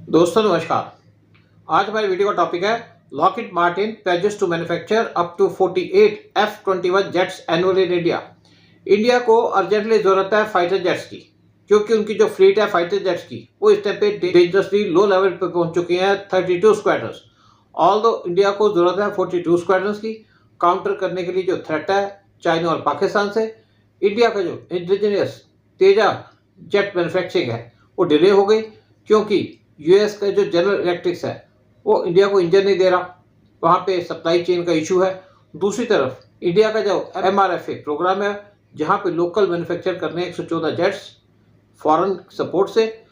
दोस्तों नमस्कार। आज हमारी वीडियो का टॉपिक है Lockheed Martin pledges to manufacture up to 48 F-21 jets annually in India. India को अर्जेंटली जरूरत है फाइटर जेट्स की, क्योंकि उनकी जो फ्लीट है फाइटर जेट्स की वो इस टाइम पे डेंजरसली लो लेवल पे पहुंच चुकी है 32 स्क्वाड्रंस। ऑल्दो इंडिया को जरूरत है 42 स्क्वाड्रंस की काउंटर करने के लिए जो थ्रेट है चाइना और पाकिस्तान से। इंडिया का जो इंडिजिनियस तेजा जेट मैन्युफैक्चरिंग है वो डिले हो गई, क्योंकि यूएस का जो जनरल इलेक्ट्रिक्स है वो इंडिया को इंजन नहीं दे रहा, वहाँ पे सप्लाई चेन का इशू है। दूसरी तरफ इंडिया का जो MRFA प्रोग्राम है जहाँ पे लोकल मैन्युफैक्चर करने 114 जेट्स फॉरेन सपोर्ट से,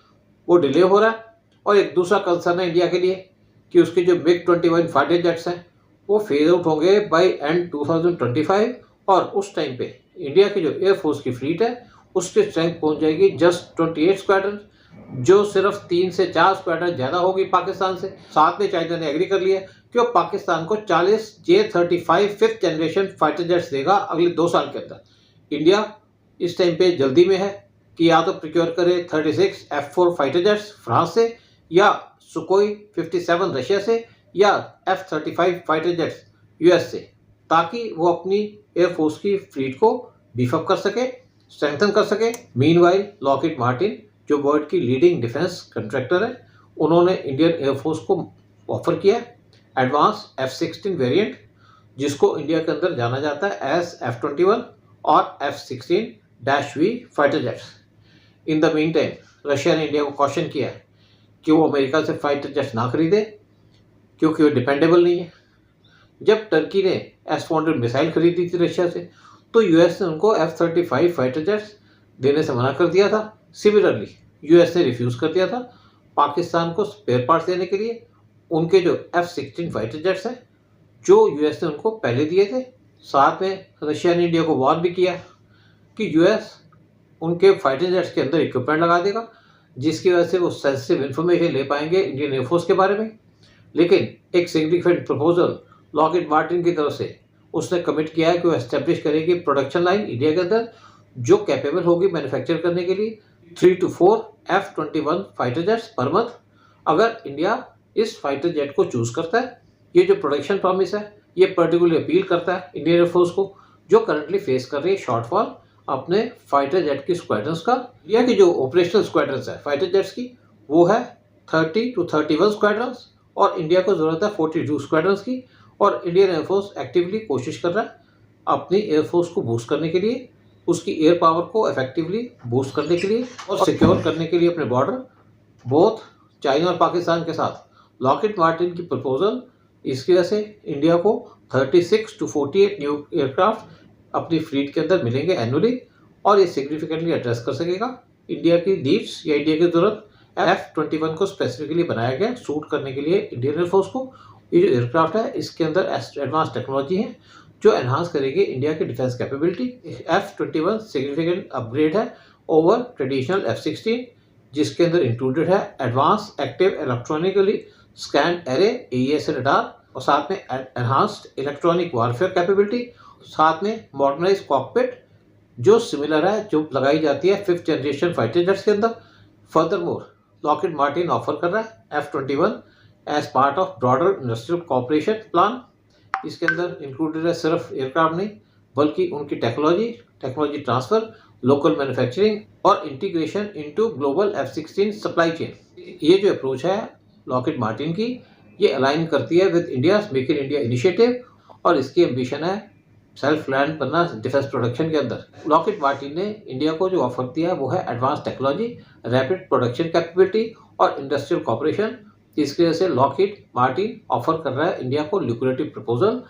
वो डिले हो रहा है। और एक दूसरा कंसर्न है इंडिया के लिए कि उसके जो MiG-21 फाइटर जेट्स हैं वो फेज आउट होंगे बाय एंड 2025, और उस टाइम पे इंडिया की जो एयरफोर्स की फ्लीट है उसकी स्ट्रेंथ पहुंच जाएगी जस्ट 28 स्क्वाड्रन, जो सिर्फ 3 से 4 स्क्वाड्रन ज़्यादा होगी पाकिस्तान से। साथ में चाइना ने एग्री कर लिया कि वो पाकिस्तान को 40 J-35 fifth generation fighter jets देगा अगले 2 साल के अंदर। इंडिया इस टाइम पे जल्दी में है कि या तो प्रिक्योर करे 36 F-4 फाइटर जेट्स फ्रांस से, या सुकोई 57 रशिया से, या F-35 फाइटर जेट्स यूएस से, ताकि वो अपनी एयरफोर्स की फ्लीट को बीफअप कर सके, स्ट्रेंथन कर सके। मीनवाइल लॉकहीड मार्टिन जो वर्ल्ड की लीडिंग डिफेंस कंट्रैक्टर है, उन्होंने इंडियन एयरफोर्स को ऑफर किया एडवांस F-16 वेरिएंट, जिसको इंडिया के अंदर जाना जाता है एज F-21 और F-16-V fighter jets. In the mean time Russia ने इंडिया को क्वेश्चन किया है कि वो अमेरिका से फाइटर जेट्स ना खरीदे, क्योंकि वो डिपेंडेबल नहीं है। जब टर्की ने S-400 मिसाइल खरीदी थी रशिया से, तो यूएस ने उनको F-35 फाइटर जेट्स देने से मना कर दिया था। सिमिलरली यूएस ने रिफ्यूज़ कर दिया था पाकिस्तान को स्पेयर पार्ट्स देने के लिए उनके जो F-16 फाइटर जेट्स हैं जो यूएस ने उनको पहले दिए थे। साथ में रशिया ने इंडिया को वार्न भी किया कि यूएस उनके फाइटर जेट्स के अंदर इक्विपमेंट लगा देगा, जिसकी वजह से वो सेंसिटिव इन्फॉर्मेशन ले पाएंगे इंडियन एयरफोर्स के बारे में। लेकिन एक सिग्निफिकेंट प्रपोजल लॉकहीड मार्टिन की तरफ से उसने कमिट किया है कि वो एस्टेब्लिश करेगी प्रोडक्शन लाइन इंडिया के अंदर जो कैपेबल होगी मैन्युफैक्चर करने के लिए 3 to 4 F-21 fighter jets per month, अगर इंडिया इस फाइटर जेट को चूज करता है। ये जो प्रोडक्शन प्रॉमिस है ये पर्टिकुलरली अपील करता है इंडियन एयरफोर्स को, जो करंटली फेस कर रही है शॉर्टफॉल अपने फाइटर जेट की स्क्वाड्रंस का। इंडिया की जो ऑपरेशनल स्क्वाड्रंस है फाइटर जेट्स की वो है 30 to 31 स्क्वाड्रंस, और इंडिया को जरूरत है 42 स्क्वाड्रंस की। और इंडियन एयरफोर्स एक्टिवली कोशिश कर रहा है अपनी एयरफोर्स को बूस्ट करने के लिए, उसकी एयर पावर को इफेक्टिवली बूस्ट करने के लिए और सिक्योर करने के लिए अपने बॉर्डर बोथ चाइना और पाकिस्तान के साथ। लॉकहीड मार्टिन की प्रपोजल इसकी वजह से इंडिया को 36 to 48 न्यू एयरक्राफ्ट अपनी फ्लीट के अंदर मिलेंगे एनुअली, और ये सिग्निफिकेंटली एड्रेस कर सकेगा इंडिया की नीड्स या इंडिया की जरूरत। F-21 को स्पेसिफिकली बनाया गया सूट करने के लिए इंडियन एयरफोर्स को। ये जो एयरक्राफ्ट है इसके अंदर एडवांस टेक्नोलॉजी है जो एनहांस करेगी इंडिया की defence capability. F-21 significant upgrade है ओवर ट्रेडिशनल F-16, जिसके अंदर इंक्लूडेड है advance active electronically scan array AES radar, और साथ में एनहांस्ड इलेक्ट्रॉनिक वारफेयर कैपेबिलिटी, साथ में मॉडर्नाइज कॉकपिट जो सिमिलर है जो लगाई जाती है 5th जनरेशन फाइटर जेट्स के अंदर। फर्दरमोर लॉकहीड मार्टिन ऑफर कर रहा है F-21 as part of broader industrial cooperation plan. इसके अंदर इंक्लूडेड है सिर्फ एयरक्राफ्ट नहीं, बल्कि उनकी टेक्नोलॉजी ट्रांसफर, लोकल मैन्युफैक्चरिंग और integration into global F-16 supply chain. ये जो अप्रोच है लॉकहीड मार्टिन की, ये अलाइन करती है with India's make in India initiative, और इसकी एम्बिशन है सेल्फ लैंड बनना डिफेंस प्रोडक्शन के अंदर। लॉकहीड मार्टिन ने इंडिया को जो ऑफर दिया है वो है advance technology, rapid production capability और इंडस्ट्रियल कॉपरेशन। इसकी वजह से लॉकहीड मार्टिन ऑफर कर रहा है इंडिया को ल्यूक्रेटिव प्रपोजल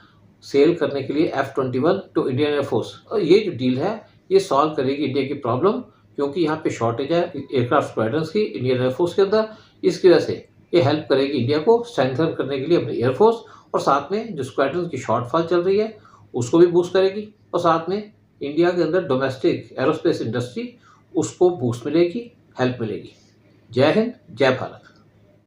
सेल करने के लिए F-21 टू इंडियन एयरफोर्स। और ये जो डील है ये सॉल्व करेगी इंडिया की प्रॉब्लम, क्योंकि यहाँ पे शॉर्टेज है एयरक्राफ्ट स्क्वाड्रंस की इंडियन एयरफोर्स के अंदर। इसकी वजह से ये हेल्प करेगी इंडिया को स्ट्रेंथन करने के लिए अपनी एयरफोर्स, और साथ में जो स्क्वाड्रंस की शॉर्टफॉल चल रही है उसको भी बूस्ट करेगी, और साथ में इंडिया के अंदर डोमेस्टिक एरोस्पेस इंडस्ट्री उसको बूस्ट मिलेगी, हेल्प मिलेगी। जय हिंद, जय भारत।